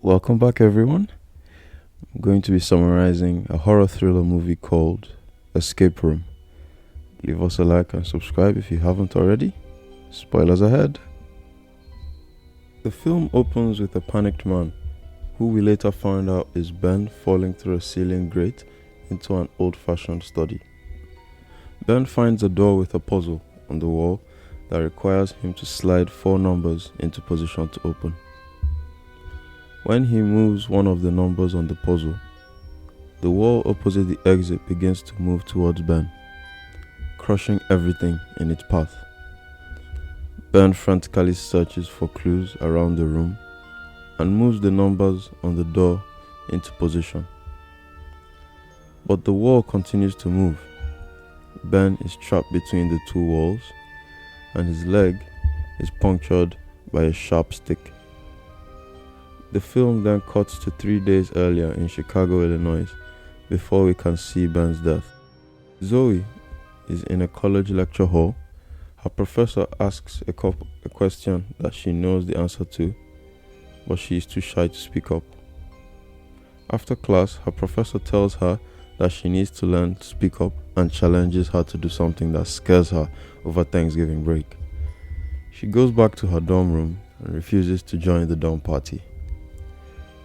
Welcome back, everyone. I'm going to be summarizing a horror thriller movie called Escape Room. Leave us a like and subscribe if you haven't already. Spoilers ahead. The film opens with a panicked man, who we later find out is Ben, falling through a ceiling grate into an old-fashioned study. Ben finds a door with a puzzle on the wall that requires him to slide 4 numbers into position to open. When he moves one of the numbers on the puzzle, the wall opposite the exit begins to move towards Ben, crushing everything in its path. Ben frantically searches for clues around the room and moves the numbers on the door into position. But the wall continues to move. Ben is trapped between the 2 walls, and his leg is punctured by a sharp stick. The film then cuts to 3 days earlier in Chicago, Illinois, before we can see Ben's death. Zoe is in a college lecture hall. Her professor asks a question that she knows the answer to, but she is too shy to speak up. After class, her professor tells her that she needs to learn to speak up and challenges her to do something that scares her over Thanksgiving break. She goes back to her dorm room and refuses to join the dorm party.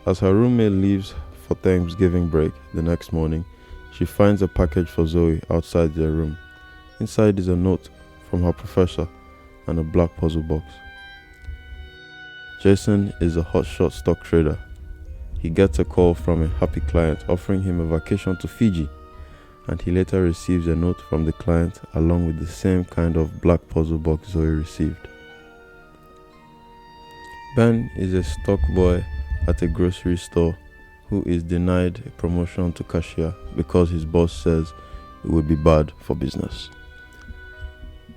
As her roommate leaves for Thanksgiving break the next morning, she finds a package for Zoe outside their room. Inside is a note from her professor and a black puzzle box. Jason is a hotshot stock trader. He gets a call from a happy client offering him a vacation to Fiji, and he later receives a note from the client along with the same kind of black puzzle box Zoe received. Ben is a stock boy at a grocery store who is denied a promotion to cashier because his boss says it would be bad for business.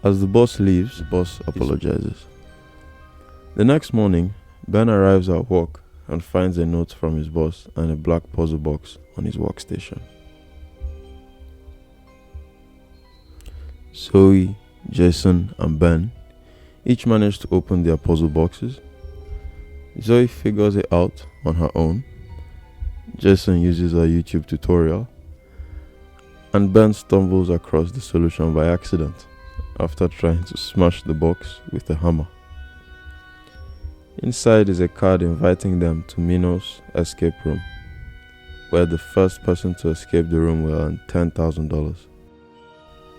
As the boss leaves, the boss apologizes. The next morning, Ben arrives at work and finds a note from his boss and a black puzzle box on his workstation. Zoe, Jason, and Ben each manage to open their puzzle boxes. Zoe figures it out on her own. Jason uses a YouTube tutorial, and Ben stumbles across the solution by accident after trying to smash the box with a hammer. Inside is a card inviting them to Minos Escape room, where the first person to escape the room will earn $10,000.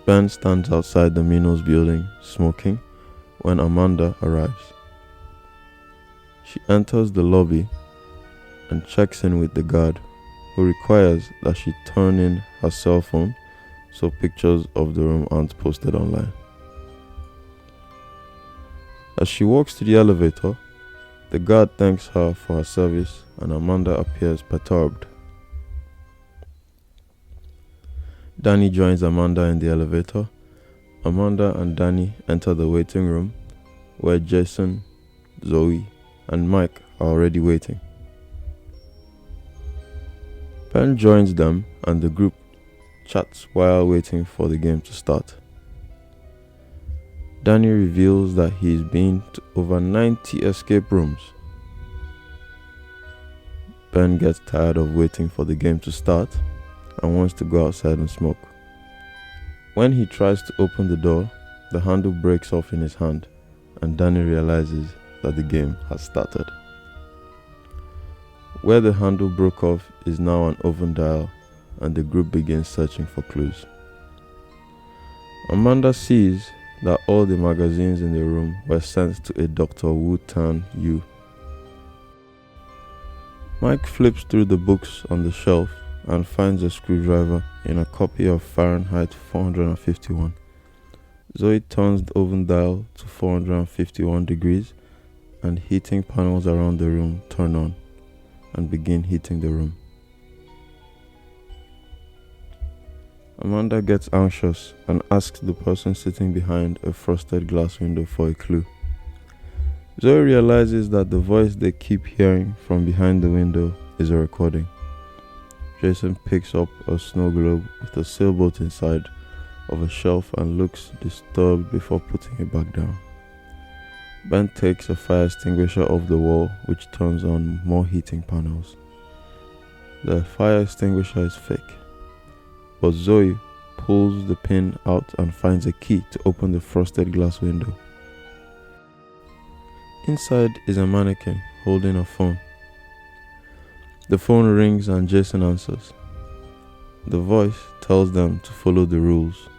Ben stands outside the Minos building smoking when Amanda arrives. She enters the lobby and checks in with the guard, who requires that she turn in her cell phone so pictures of the room aren't posted online. As she walks to the elevator, the guard thanks her for her service and Amanda appears perturbed. Danny joins Amanda in the elevator. Amanda and Danny enter the waiting room where Jason, Zoe, and Mike are already waiting. Ben joins them and the group chats while waiting for the game to start. Danny reveals that he's been to over 90 escape rooms. Ben gets tired of waiting for the game to start and wants to go outside and smoke. When he tries to open the door, the handle breaks off in his hand and Danny realizes that the game has started. Where the handle broke off is now an oven dial, and the group begins searching for clues. Amanda sees that all the magazines in the room were sent to a Dr. Wu Tan Yu. Mike flips through the books on the shelf and finds a screwdriver in a copy of Fahrenheit 451. Zoe turns the oven dial to 451 degrees and heating panels around the room turn on and begin heating the room. Amanda gets anxious and asks the person sitting behind a frosted glass window for a clue. Zoe realizes that the voice they keep hearing from behind the window is a recording. Jason picks up a snow globe with a sailboat inside of a shelf and looks disturbed before putting it back down. Ben takes a fire extinguisher off the wall, which turns on more heating panels. The fire extinguisher is fake, but Zoe pulls the pin out and finds a key to open the frosted glass window. Inside is a mannequin holding a phone. The phone rings and Jason answers. The voice tells them to follow the rules.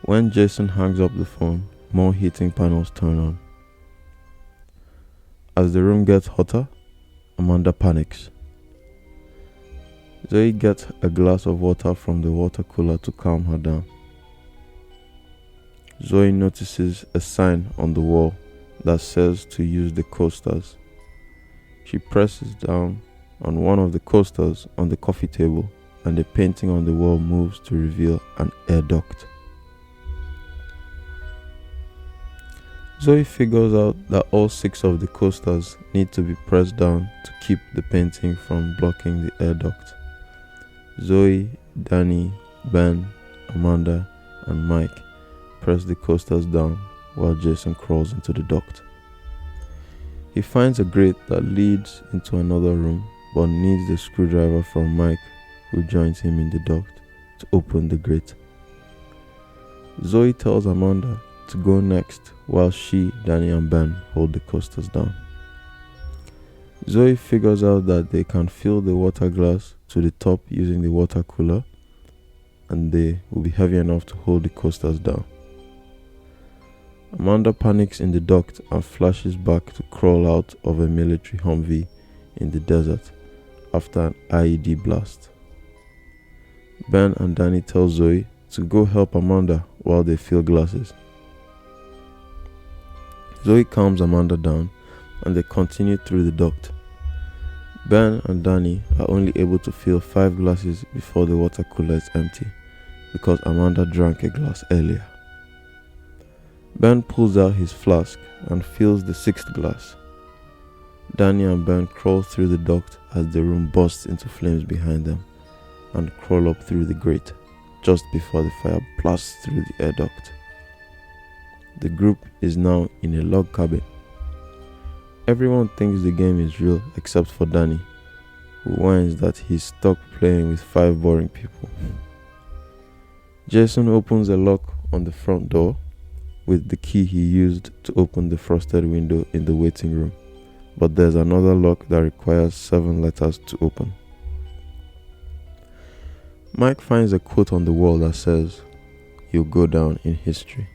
When Jason hangs up the phone, more heating panels turn on. As the room gets hotter, Amanda panics. Zoe gets a glass of water from the water cooler to calm her down. Zoe notices a sign on the wall that says to use the coasters. She presses down on one of the coasters on the coffee table, and the painting on the wall moves to reveal an air duct. Zoe figures out that all 6 of the coasters need to be pressed down to keep the painting from blocking the air duct. Zoe, Danny, Ben, Amanda, and Mike press the coasters down while Jason crawls into the duct. He finds a grate that leads into another room, but needs the screwdriver from Mike, who joins him in the duct, to open the grate. Zoe tells Amanda to go next while she, Danny, and Ben hold the coasters down. Zoe figures out that they can fill the water glass to the top using the water cooler, and they will be heavy enough to hold the coasters down. Amanda panics in the duct and flashes back to crawl out of a military Humvee in the desert after an IED blast. Ben and Danny tell Zoe to go help Amanda while they fill glasses. Zoe calms Amanda down and they continue through the duct. Ben and Danny are only able to fill 5 glasses before the water cooler is empty because Amanda drank a glass earlier. Ben pulls out his flask and fills the 6th glass. Danny and Ben crawl through the duct as the room bursts into flames behind them and crawl up through the grate just before the fire blasts through the air duct. The group is now in a log cabin. Everyone thinks the game is real except for Danny, who whines that he's stuck playing with 5 boring people. Jason opens a lock on the front door with the key he used to open the frosted window in the waiting room, but there's another lock that requires 7 letters to open. Mike finds a quote on the wall that says, "You'll go down in history."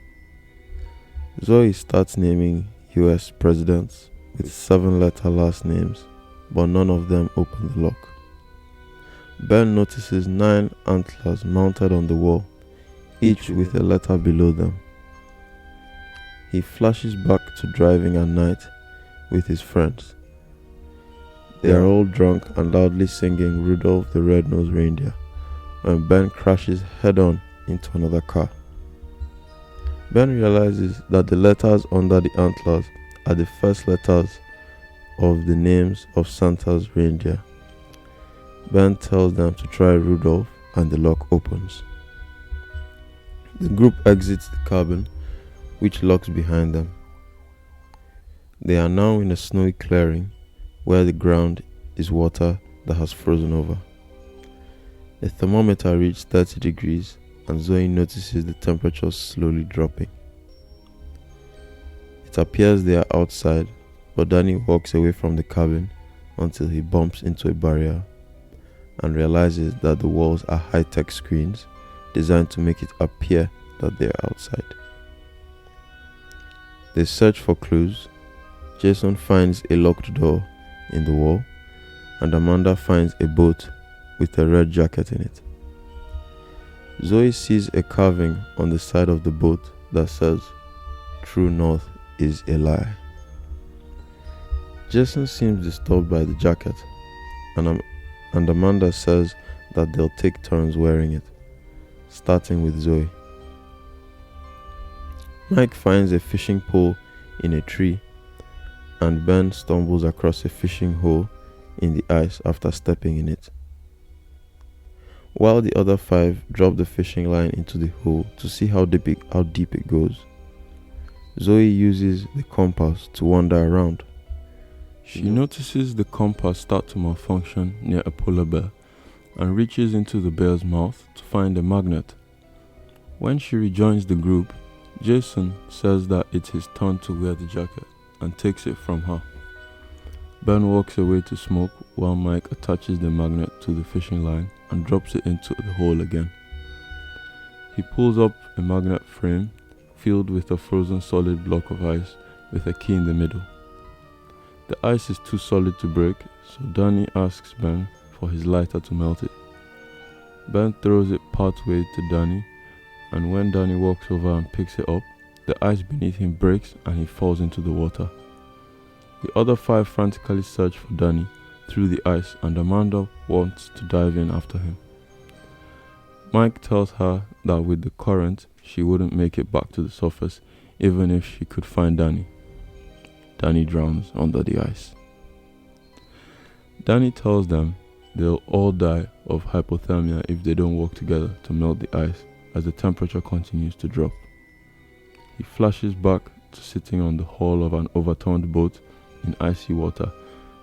Zoe starts naming US presidents with 7-letter last names, but none of them open the lock. Ben notices 9 antlers mounted on the wall, each with a letter below them. He flashes back to driving at night with his friends. They are all drunk and loudly singing Rudolph the Red-Nosed Reindeer when Ben crashes head-on into another car. Ben realizes that the letters under the antlers are the first letters of the names of Santa's reindeer. Ben tells them to try Rudolph and the lock opens. The group exits the cabin, which locks behind them. They are now in a snowy clearing where the ground is water that has frozen over. The thermometer reached 30 degrees and Zoe notices the temperature slowly dropping. It appears they are outside, but Danny walks away from the cabin until he bumps into a barrier and realizes that the walls are high-tech screens designed to make it appear that they are outside. They search for clues. Jason finds a locked door in the wall, and Amanda finds a boat with a red jacket in it. Zoe sees a carving on the side of the boat that says, "True North is a lie." Jason seems disturbed by the jacket, and Amanda says that they'll take turns wearing it, starting with Zoe. Mike finds a fishing pole in a tree, and Ben stumbles across a fishing hole in the ice after stepping in it. While the other 5 drop the fishing line into the hole to see how deep it goes, Zoe uses the compass to wander around. She notices the compass start to malfunction near a polar bear and reaches into the bear's mouth to find a magnet. When she rejoins the group, Jason says that it's his turn to wear the jacket and takes it from her. Ben walks away to smoke while Mike attaches the magnet to the fishing line and drops it into the hole again. He pulls up a magnet frame filled with a frozen solid block of ice with a key in the middle. The ice is too solid to break, so Danny asks Ben for his lighter to melt it. Ben throws it partway to Danny, and when Danny walks over and picks it up, the ice beneath him breaks and he falls into the water. The other 5 frantically search for Danny through the ice, and Amanda wants to dive in after him. Mike tells her that with the current, she wouldn't make it back to the surface even if she could find Danny. Danny drowns under the ice. Danny tells them they'll all die of hypothermia if they don't work together to melt the ice as the temperature continues to drop. He flashes back to sitting on the hull of an overturned boat in icy water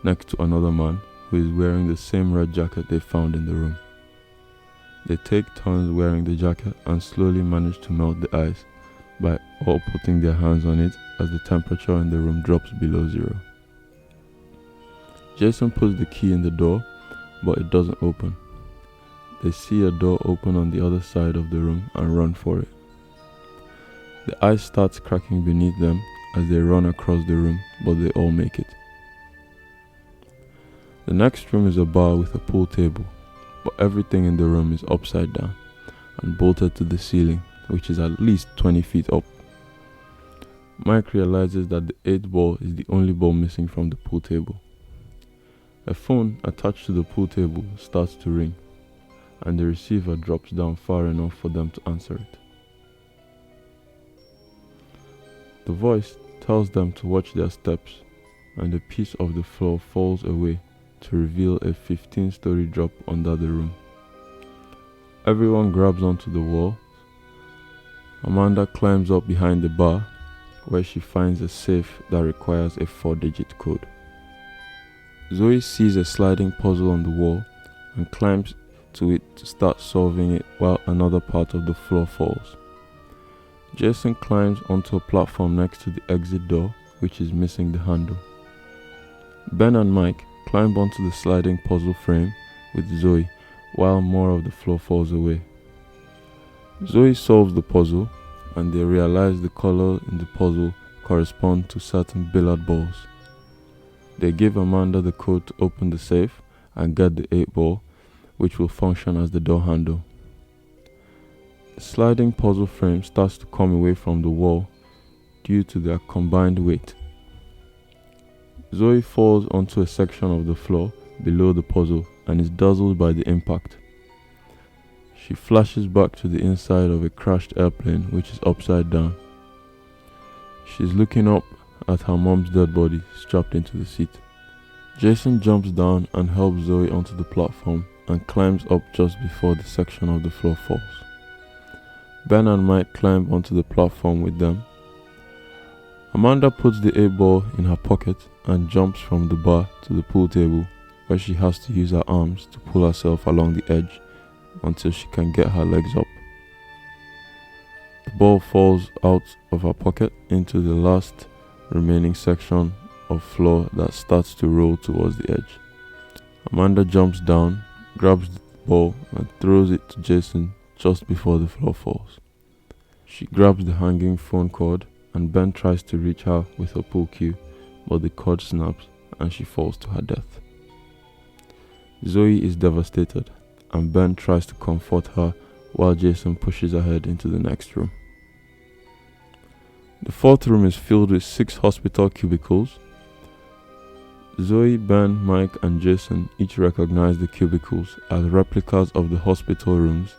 next to another man who is wearing the same red jacket they found in the room. They take turns wearing the jacket and slowly manage to melt the ice by all putting their hands on it as the temperature in the room drops below 0. Jason puts the key in the door, but it doesn't open. They see a door open on the other side of the room and run for it. The ice starts cracking beneath them as they run across the room, but they all make it. The next room is a bar with a pool table, but everything in the room is upside down and bolted to the ceiling, which is at least 20 feet up. Mike realizes that the 8th ball is the only ball missing from the pool table. A phone attached to the pool table starts to ring, and the receiver drops down far enough for them to answer it. The voice tells them to watch their steps, and a piece of the floor falls away to reveal a 15-story drop under the room. Everyone grabs onto the wall. Amanda climbs up behind the bar, where she finds a safe that requires a 4-digit code. Zoe sees a sliding puzzle on the wall and climbs to it to start solving it while another part of the floor falls. Jason climbs onto a platform next to the exit door, which is missing the handle. Ben and Mike climb onto the sliding puzzle frame with Zoe while more of the floor falls away. Zoe solves the puzzle, and they realize the color in the puzzle correspond to certain billiard balls. They give Amanda the code to open the safe and get the 8 ball, which will function as the door handle. The sliding puzzle frame starts to come away from the wall due to their combined weight. Zoe falls onto a section of the floor below the puzzle and is dazzled by the impact. She flashes back to the inside of a crashed airplane which is upside down. She's looking up at her mom's dead body strapped into the seat. Jason jumps down and helps Zoe onto the platform and climbs up just before the section of the floor falls. Ben and Mike climb onto the platform with them. Amanda puts the 8 ball in her pocket and jumps from the bar to the pool table, where she has to use her arms to pull herself along the edge until she can get her legs up. The ball falls out of her pocket into the last remaining section of floor that starts to roll towards the edge. Amanda jumps down, grabs the ball and throws it to Jason just before the floor falls. She grabs the hanging phone cord and Ben tries to reach her with a pool cue, but the cord snaps and she falls to her death. Zoe is devastated and Ben tries to comfort her while Jason pushes ahead into the next room. The 4th room is filled with 6 hospital cubicles. Zoe, Ben, Mike and Jason each recognize the cubicles as replicas of the hospital rooms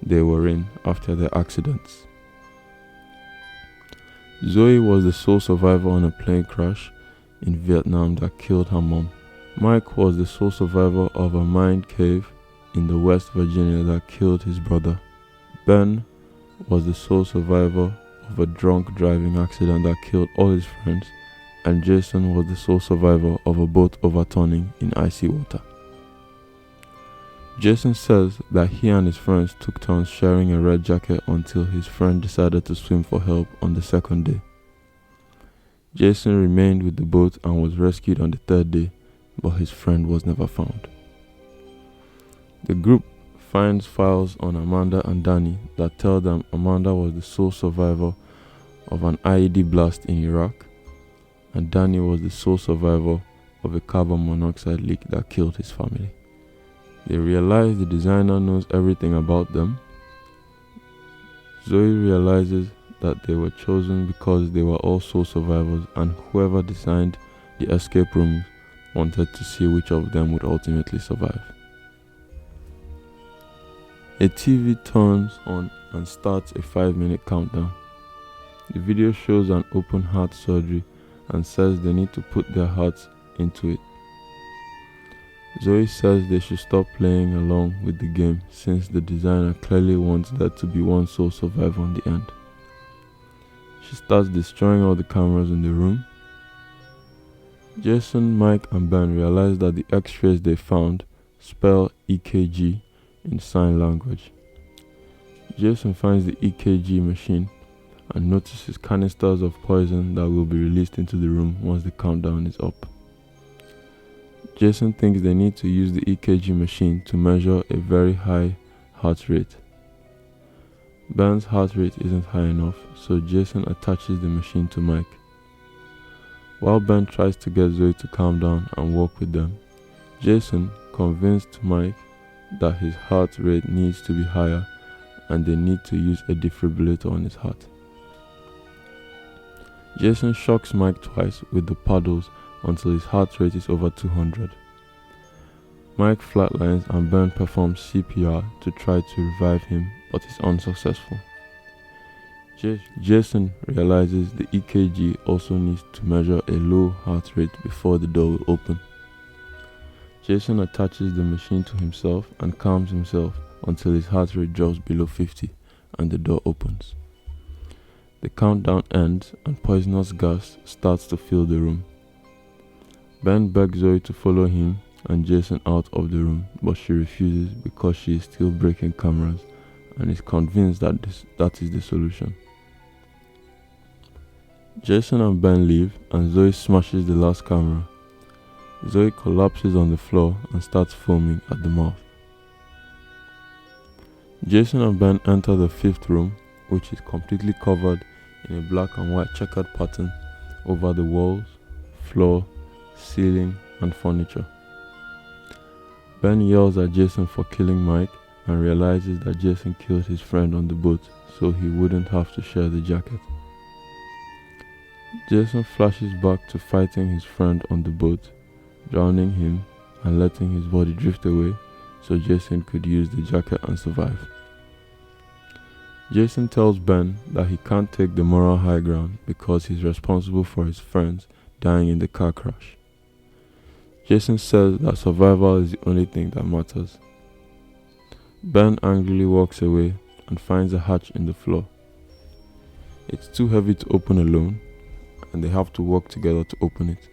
they were in after their accidents. Zoe was the sole survivor on a plane crash in Vietnam that killed her mom. Mike was the sole survivor of a mine cave in the West Virginia that killed his brother. Ben was the sole survivor of a drunk driving accident that killed all his friends, and Jason was the sole survivor of a boat overturning in icy water. Jason says that he and his friends took turns sharing a red jacket until his friend decided to swim for help on the second day. Jason remained with the boat and was rescued on the third day, but his friend was never found. The group finds files on Amanda and Danny that tell them Amanda was the sole survivor of an IED blast in Iraq, and Danny was the sole survivor of a carbon monoxide leak that killed his family. They realize the designer knows everything about them. Zoe realizes that they were chosen because they were all sole survivors, and whoever designed the escape rooms wanted to see which of them would ultimately survive. A TV turns on and starts a 5-minute countdown. The video shows an open heart surgery and says they need to put their hearts into it. Zoe says they should stop playing along with the game since the designer clearly wants there to be one sole survivor on the end. She starts destroying all the cameras in the room. Jason, Mike, and Ben realize that the X-rays they found spell EKG in sign language. Jason finds the EKG machine and notices canisters of poison that will be released into the room once the countdown is up. Jason thinks they need to use the EKG machine to measure a very high heart rate. Ben's heart rate isn't high enough, so Jason attaches the machine to Mike. While Ben tries to get Zoe to calm down and walk with them, Jason convinced Mike that his heart rate needs to be higher and they need to use a defibrillator on his heart. Jason shocks Mike twice with the paddles until his heart rate is over 200. Mike flatlines and Ben performs CPR to try to revive him, but is unsuccessful. Jason realizes the EKG also needs to measure a low heart rate before the door will open. Jason attaches the machine to himself and calms himself until his heart rate drops below 50 and the door opens. The countdown ends and poisonous gas starts to fill the room. Ben begs Zoe to follow him and Jason out of the room, but she refuses because she is still breaking cameras and is convinced that that is the solution. Jason and Ben leave and Zoe smashes the last camera. Zoe collapses on the floor and starts foaming at the mouth. Jason and Ben enter the fifth room, which is completely covered in a black and white checkered pattern over the walls, floor, ceiling, and furniture. Ben yells at Jason for killing Mike and realizes that Jason killed his friend on the boat so he wouldn't have to share the jacket. Jason flashes back to fighting his friend on the boat, drowning him and letting his body drift away so Jason could use the jacket and survive. Jason tells Ben that he can't take the moral high ground because he's responsible for his friends dying in the car crash. Jason says that survival is the only thing that matters. Ben angrily walks away and finds a hatch in the floor. It's too heavy to open alone, and they have to work together to open it.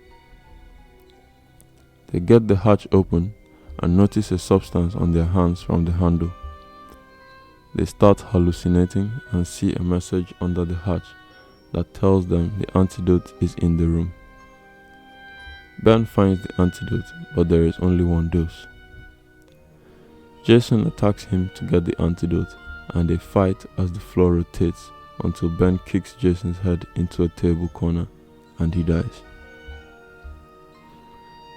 They get the hatch open and notice a substance on their hands from the handle. They start hallucinating and see a message under the hatch that tells them the antidote is in the room. Ben finds the antidote, but there is only one dose. Jason attacks him to get the antidote, and they fight as the floor rotates until Ben kicks Jason's head into a table corner and he dies.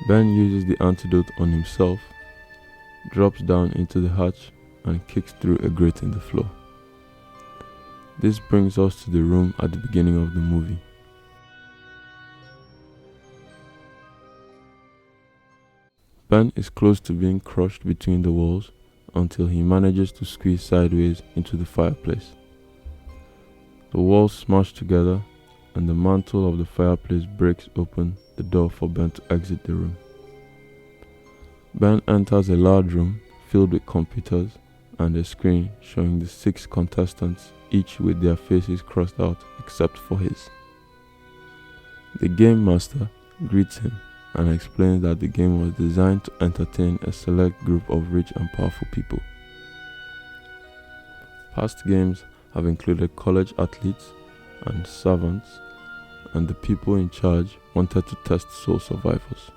Ben uses the antidote on himself, drops down into the hatch, and kicks through a grate in the floor. This brings us to the room at the beginning of the movie. Ben is close to being crushed between the walls until he manages to squeeze sideways into the fireplace. The walls smash together and the mantle of the fireplace breaks open the door for Ben to exit the room. Ben enters a large room filled with computers and a screen showing the 6 contestants, each with their faces crossed out except for his. The game master greets him and explains that the game was designed to entertain a select group of rich and powerful people. Past games have included college athletes and servants, and the people in charge wanted to test soul survivors.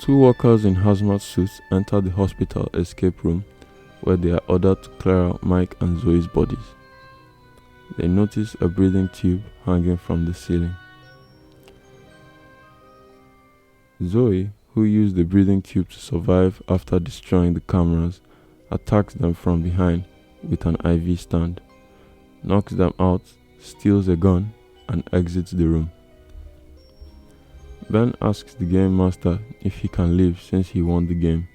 Two workers in hazmat suits enter the hospital escape room where they are ordered to clear out Mike and Zoe's bodies. They notice a breathing tube hanging from the ceiling. Zoe, who used the breathing tube to survive after destroying the cameras, attacks them from behind with an IV stand, knocks them out, steals a gun, and exits the room. Ben asks the game master if he can leave since he won the game,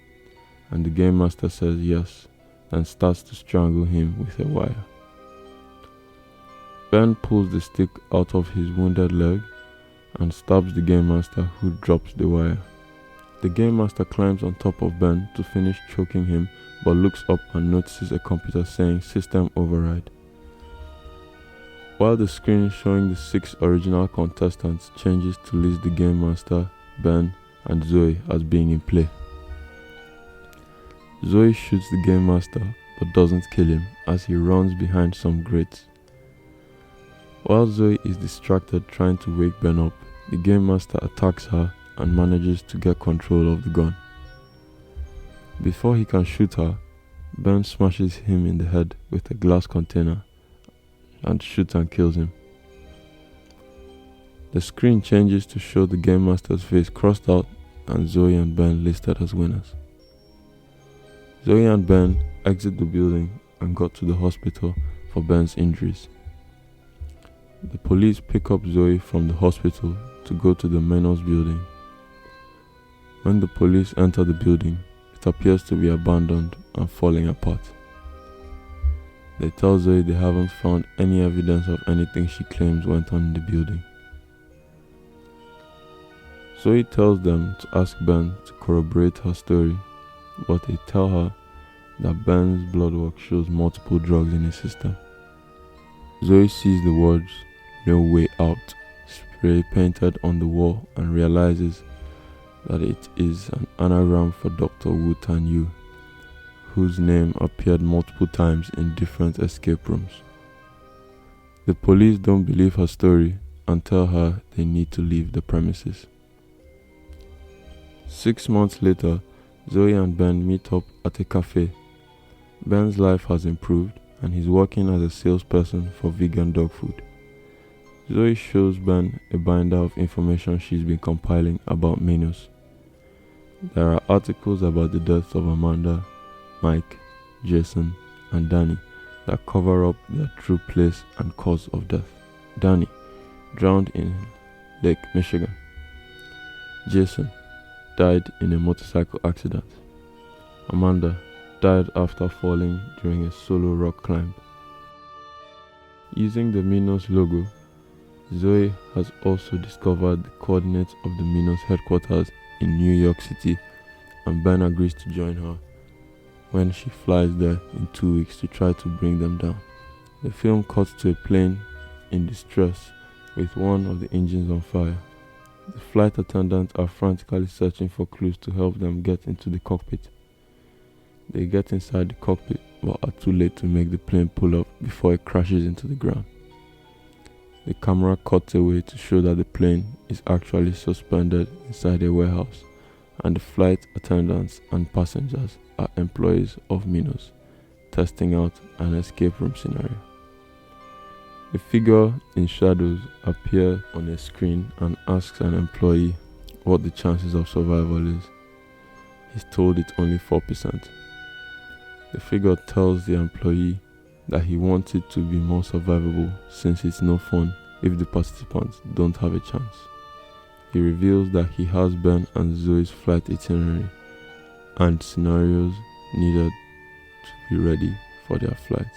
and the game master says yes, then starts to strangle him with a wire. Ben pulls the stick out of his wounded leg and stabs the game master, who drops the wire. The game master climbs on top of Ben to finish choking him, but looks up and notices a computer saying system override. While the screen showing the 6 original contestants changes to list the game master, Ben, and Zoe as being in play. Zoe shoots the game master but doesn't kill him as he runs behind some grates. While Zoe is distracted trying to wake Ben up, the game master attacks her and manages to get control of the gun. Before he can shoot her, Ben smashes him in the head with a glass container and shoots and kills him. The screen changes to show the game master's face crossed out and Zoe and Ben listed as winners. Zoe and Ben exit the building and got to the hospital for Ben's injuries. The police pick up Zoe from the hospital to go to the Minos building. When the police enter the building, it appears to be abandoned and falling apart. They tell Zoe they haven't found any evidence of anything she claims went on in the building. Zoe tells them to ask Ben to corroborate her story, but they tell her that Ben's blood work shows multiple drugs in his system. Zoe sees the words "No Way Out" spray painted on the wall and realizes that it is an anagram for Dr. Wu Tan Yu, whose name appeared multiple times in different escape rooms. The police don't believe her story and tell her they need to leave the premises. 6 months later, Zoe and Ben meet up at a cafe. Ben's life has improved and he's working as a salesperson for vegan dog food. Zoe shows Ben a binder of information she's been compiling about Minos. There are articles about the deaths of Amanda, Mike, Jason, and Danny that cover up their true place and cause of death. Danny drowned in Lake Michigan. Jason died in a motorcycle accident. Amanda died after falling during a solo rock climb. Using the Minos logo, Zoe has also discovered the coordinates of the Minos headquarters in New York City, and Ben agrees to join her when she flies there in 2 weeks to try to bring them down. The film cuts to a plane in distress with one of the engines on fire. The flight attendants are frantically searching for clues to help them get into the cockpit. They get inside the cockpit but are too late to make the plane pull up before it crashes into the ground. The camera cuts away to show that the plane is actually suspended inside a warehouse, and the flight attendants and passengers are employees of Minos, testing out an escape room scenario. A figure in shadows appears on a screen and asks an employee what the chances of survival is. He's told it's only 4%. The figure tells the employee that he wants it to be more survivable since it's no fun if the participants don't have a chance. He reveals that he has Ben and Zoe's flight itinerary and scenarios needed to be ready for their flight.